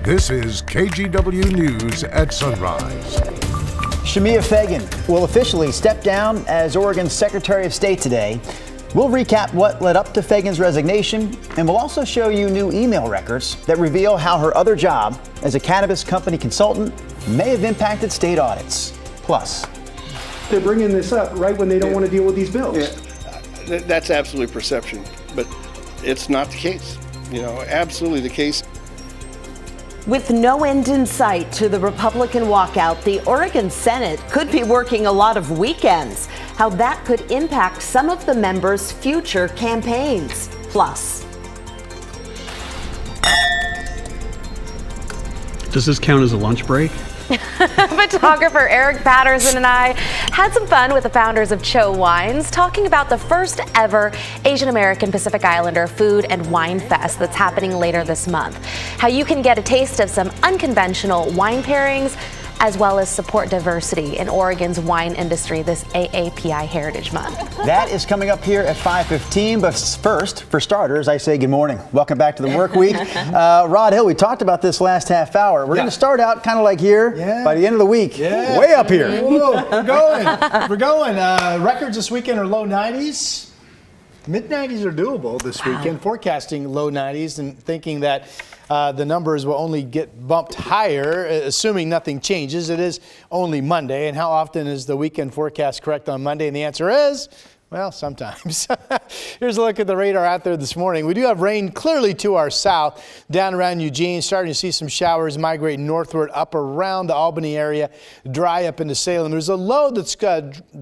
This is KGW News at Sunrise. Shemia Fagan will officially step down as Oregon's Secretary of State today. We'll recap what led up to Fagan's resignation, and we'll also show you new email records that reveal how her other job as a cannabis company consultant may have impacted state audits. Plus, they're bringing this up right when they don't want to deal with these bills. Yeah, that's absolutely perception, but it's not the case. Absolutely the case. With no end in sight to the Republican walkout, the Oregon Senate could be working a lot of weekends. How that could impact some of the members' future campaigns. Plus, does this count as a lunch break? Photographer Eric Patterson and I had some fun with the founders of Cho Wines, talking about the first ever Asian American Pacific Islander Food and Wine Fest that's happening later this month. How you can get a taste of some unconventional wine pairings, as well as support diversity in Oregon's wine industry this AAPI Heritage Month. That is coming up here at 5:15. But first, for starters, I say good morning. Welcome back to the work week. Rod Hill, we talked about this last half hour. We're going to start out kind of like here. By the end of the week, way up here. Whoa, we're going. Records this weekend are low 90s. Mid-90s are doable this weekend. Forecasting low 90s and thinking that the numbers will only get bumped higher, assuming nothing changes. It is only Monday. And how often is the weekend forecast correct on Monday? And the answer is, well, sometimes. Here's a look at the radar out there this morning. We do have rain clearly to our south, down around Eugene. Starting to see some showers migrate northward up around the Albany area, dry up into Salem. There's a low that's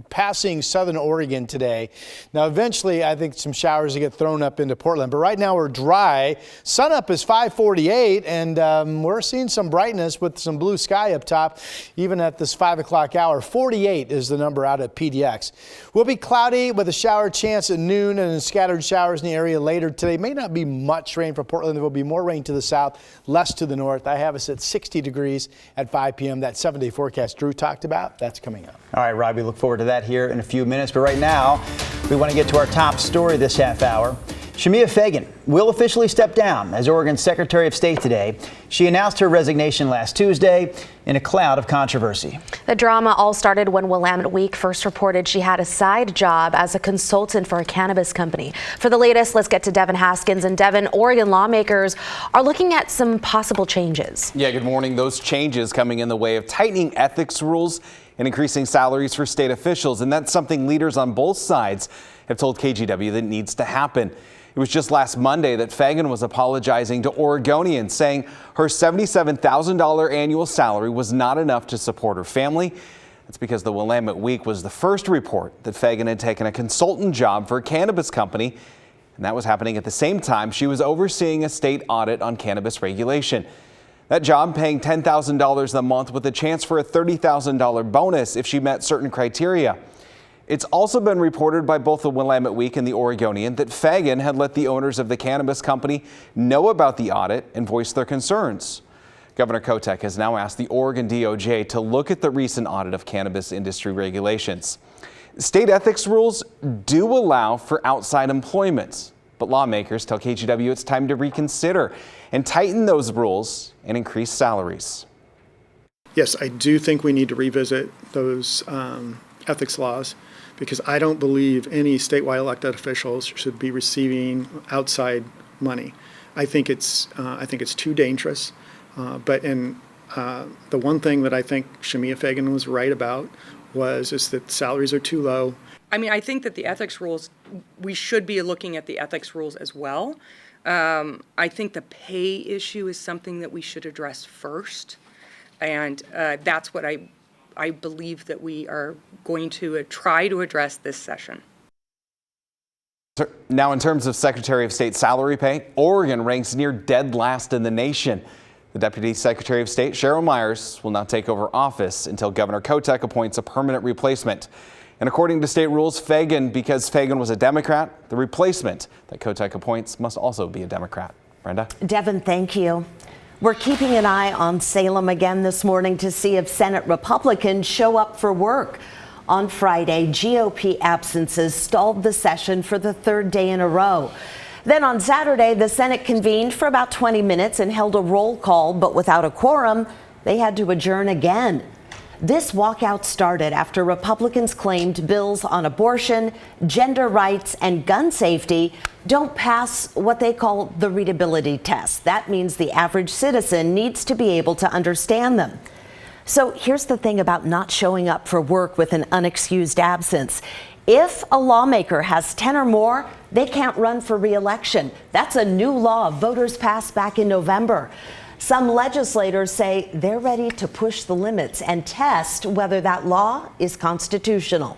passing southern Oregon today. Now, eventually, I think some showers will get thrown up into Portland. But right now, we're dry. Sun up is 5:48, and we're seeing some brightness with some blue sky up top, even at this 5 o'clock hour. 48 is the number out at PDX. We'll be cloudy with a shower chance at noon and scattered showers in the area later today. May not be much rain for Portland. There will be more rain to the south, less to the north. I have us at 60 degrees at 5 p.m. That 7-day forecast Drew talked about, that's coming up. All right, Rob, we look forward to that here in a few minutes. But right now, we want to get to our top story this half hour. Shemia Fagan will officially step down as Oregon's Secretary of State today. She announced her resignation last Tuesday in a cloud of controversy. The drama all started when Willamette Week first reported she had a side job as a consultant for a cannabis company. For the latest, let's get to Devin Haskins. And Devin, Oregon lawmakers are looking at some possible changes. Yeah, good morning. Those changes coming in the way of tightening ethics rules and increasing salaries for state officials. And that's something leaders on both sides have told KGW that needs to happen. It was just last Monday that Fagan was apologizing to Oregonians, saying her $77,000 annual salary was not enough to support her family. That's because the Willamette Week was the first report that Fagan had taken a consultant job for a cannabis company, and that was happening at the same time she was overseeing a state audit on cannabis regulation. That job paying $10,000 a month with a chance for a $30,000 bonus if she met certain criteria. It's also been reported by both the Willamette Week and the Oregonian that Fagan had let the owners of the cannabis company know about the audit and voice their concerns. Governor Kotek has now asked the Oregon DOJ to look at the recent audit of cannabis industry regulations. State ethics rules do allow for outside employment, but lawmakers tell KGW it's time to reconsider and tighten those rules and increase salaries. Yes, I do think we need to revisit those ethics laws, because I don't believe any statewide elected officials should be receiving outside money. I think it's too dangerous. But the one thing that I think Shemia Fagan was right about is that salaries are too low. I mean, I think that the ethics rules, we should be looking at the ethics rules as well. I think the pay issue is something that we should address first, and that's what I believe that we are going to try to address this session. Now, in terms of Secretary of State salary pay, Oregon ranks near dead last in the nation. The Deputy Secretary of State, Cheryl Myers, will not take over office until Governor Kotek appoints a permanent replacement. And according to state rules, because Fagan was a Democrat, the replacement that Kotek appoints must also be a Democrat. Brenda? Devin, thank you. We're keeping an eye on Salem again this morning to see if Senate Republicans show up for work. On Friday, GOP absences stalled the session for the third day in a row. Then on Saturday, the Senate convened for about 20 minutes and held a roll call, but without a quorum, they had to adjourn again. This walkout started after Republicans claimed bills on abortion, gender rights, and gun safety don't pass what they call the readability test. That means the average citizen needs to be able to understand them. So here's the thing about not showing up for work with an unexcused absence. If a lawmaker has 10 or more, they can't run for re-election. That's a new law voters passed back in November. Some legislators say they're ready to push the limits and test whether that law is constitutional.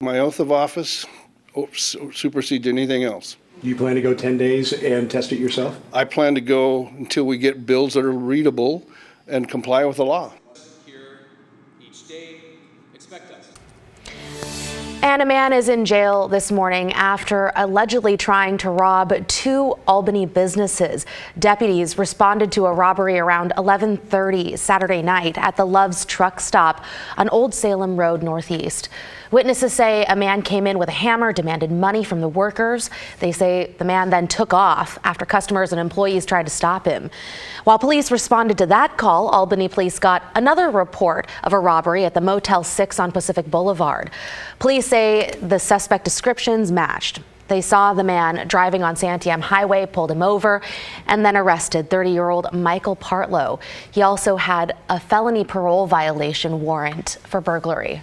My oath of office supersedes anything else. Do you plan to go 10 days and test it yourself? I plan to go until we get bills that are readable and comply with the law. And a man is in jail this morning after allegedly trying to rob 2 Albany businesses. Deputies responded to a robbery around 11:30 Saturday night at the Love's truck stop on Old Salem Road Northeast. Witnesses say a man came in with a hammer, demanded money from the workers. They say the man then took off after customers and employees tried to stop him. While police responded to that call, Albany police got another report of a robbery at the Motel 6 on Pacific Boulevard. Police say the suspect descriptions matched. They saw the man driving on Santiam Highway, pulled him over, and then arrested 30-year-old Michael Partlow. He also had a felony parole violation warrant for burglary.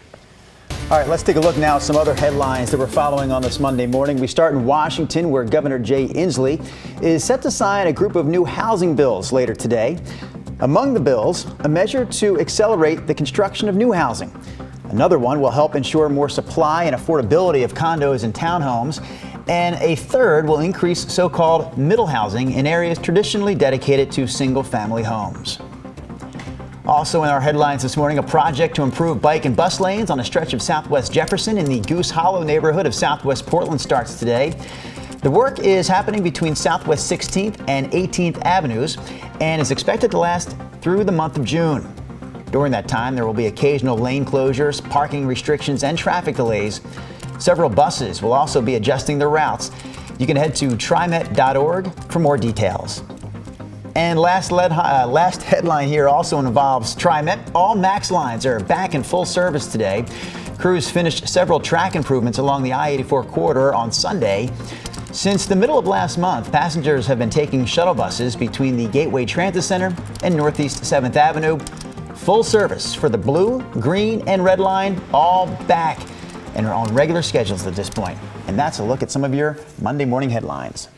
All right, let's take a look now at some other headlines that we're following on this Monday morning. We start in Washington, where Governor Jay Inslee is set to sign a group of new housing bills later today. Among the bills, a measure to accelerate the construction of new housing. Another one will help ensure more supply and affordability of condos and townhomes. And a third will increase so-called middle housing in areas traditionally dedicated to single-family homes. Also in our headlines this morning, a project to improve bike and bus lanes on a stretch of Southwest Jefferson in the Goose Hollow neighborhood of Southwest Portland starts today. The work is happening between Southwest 16th and 18th Avenues and is expected to last through the month of June. During that time, there will be occasional lane closures, parking restrictions, and traffic delays. Several buses will also be adjusting their routes. You can head to trimet.org for more details. And last headline here also involves TriMet. All MAX lines are back in full service today. Crews finished several track improvements along the I-84 corridor on Sunday. Since the middle of last month, passengers have been taking shuttle buses between the Gateway Transit Center and Northeast 7th Avenue. Full service for the blue, green, and red line, all back and are on regular schedules at this point. And that's a look at some of your Monday morning headlines.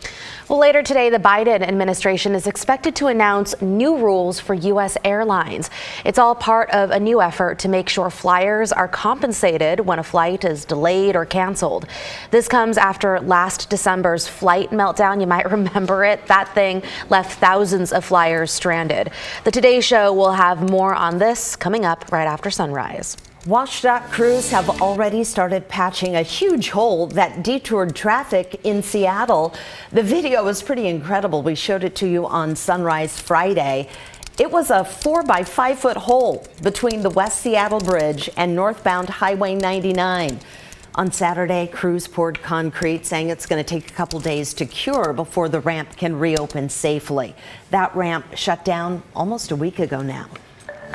Well, later today, the Biden administration is expected to announce new rules for U.S. airlines. It's all part of a new effort to make sure flyers are compensated when a flight is delayed or canceled. This comes after last December's flight meltdown. You might remember it. That thing left thousands of flyers stranded. The Today Show will have more on this coming up right after sunrise. WashDOT crews have already started patching a huge hole that detoured traffic in Seattle. The video is pretty incredible. We showed it to you on Sunrise Friday. It was a 4 by 5 foot hole between the West Seattle Bridge and northbound Highway 99. On Saturday, crews poured concrete, saying it's going to take a couple days to cure before the ramp can reopen safely. That ramp shut down almost a week ago now.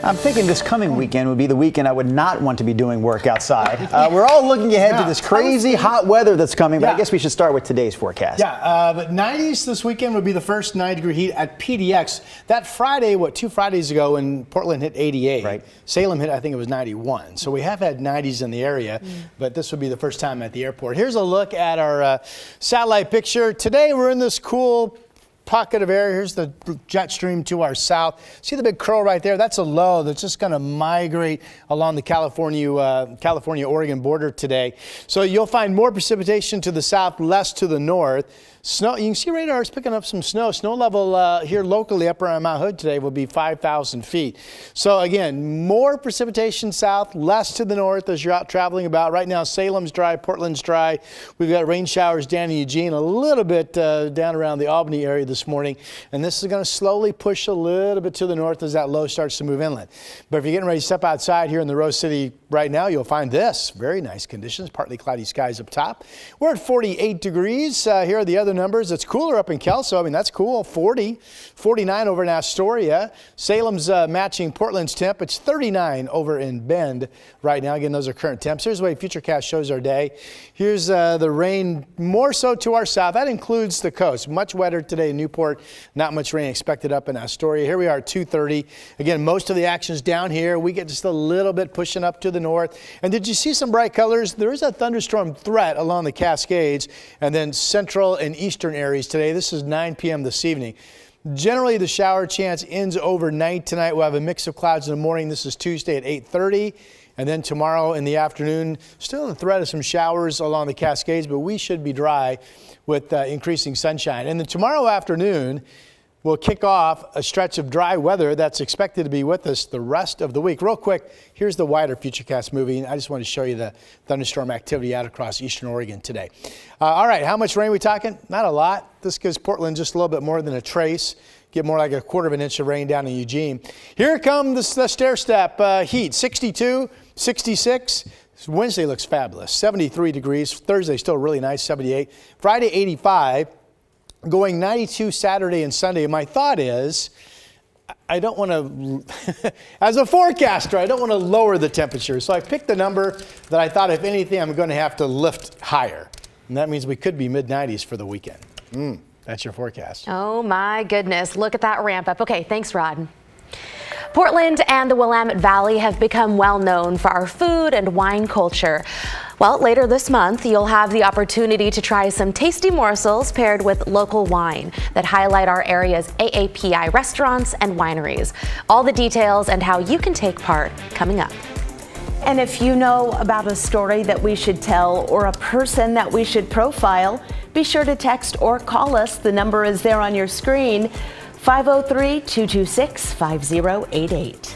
I'm thinking this coming weekend would be the weekend I would not want to be doing work outside. We're all looking ahead to this crazy hot weather that's coming, but I guess we should start with today's forecast. But 90s this weekend would be the first 90-degree heat at PDX. That Friday, 2 Fridays ago, when Portland hit 88, right. Salem hit, I think it was 91. So we have had 90s in the area, but this would be the first time at the airport. Here's a look at our satellite picture. Today we're in this cool pocket of air. Here's the jet stream to our south. See the big curl right there? That's a low that's just going to migrate along the California-Oregon border today. So you'll find more precipitation to the south, less to the north. Snow, you can see radar is picking up some snow. Snow level here locally up around Mount Hood today will be 5,000 feet. So again, more precipitation south, less to the north as you're out traveling about. Right now, Salem's dry, Portland's dry. We've got rain showers down in Eugene, a little bit down around the Albany area this this morning, and this is going to slowly push a little bit to the north as that low starts to move inland. But if you're getting ready to step outside here in the Rose City right now, you'll find this. Very nice conditions, partly cloudy skies up top. We're at 48 degrees. Here are the other numbers. It's cooler up in Kelso. I mean, that's cool. 40, 49 over in Astoria. Salem's matching Portland's temp. It's 39 over in Bend right now. Again, those are current temps. Here's the way Futurecast shows our day. Here's the rain more so to our south. That includes the coast. Much wetter today in Newport. Not much rain expected up in Astoria. Here we are at 2:30. Again, most of the action's down here. We get just a little bit pushing up to the north. And did you see some bright colors? There is a thunderstorm threat along the Cascades and then central and eastern areas today. This is 9 p.m. this evening. Generally, the shower chance ends overnight tonight. We'll have a mix of clouds in the morning. This is Tuesday at 8:30. And then tomorrow in the afternoon, still the threat of some showers along the Cascades, but we should be dry with increasing sunshine. And then tomorrow afternoon, we'll kick off a stretch of dry weather that's expected to be with us the rest of the week. Real quick, here's the wider Futurecast movie. I just want to show you the thunderstorm activity out across eastern Oregon today. All right, how much rain are we talking? Not a lot. This gives Portland just a little bit more than a trace. Get more like a quarter of an inch of rain down in Eugene. Here comes the stair-step heat. 62, 66. Wednesday looks fabulous. 73 degrees. Thursday still really nice, 78. Friday, 85. Going 92 Saturday and Sunday. My thought is, I don't want to, as a forecaster, I don't want to lower the temperature. So I picked the number that I thought, if anything, I'm going to have to lift higher. And that means we could be mid-90s for the weekend. That's your forecast. Oh my goodness, look at that ramp up. Okay, thanks, Rod. Portland and the Willamette Valley have become well known for our food and wine culture. Well, later this month, you'll have the opportunity to try some tasty morsels paired with local wine that highlight our area's AAPI restaurants and wineries. All the details and how you can take part coming up. And if you know about a story that we should tell or a person that we should profile, be sure to text or call us. The number is there on your screen, 503-226-5088.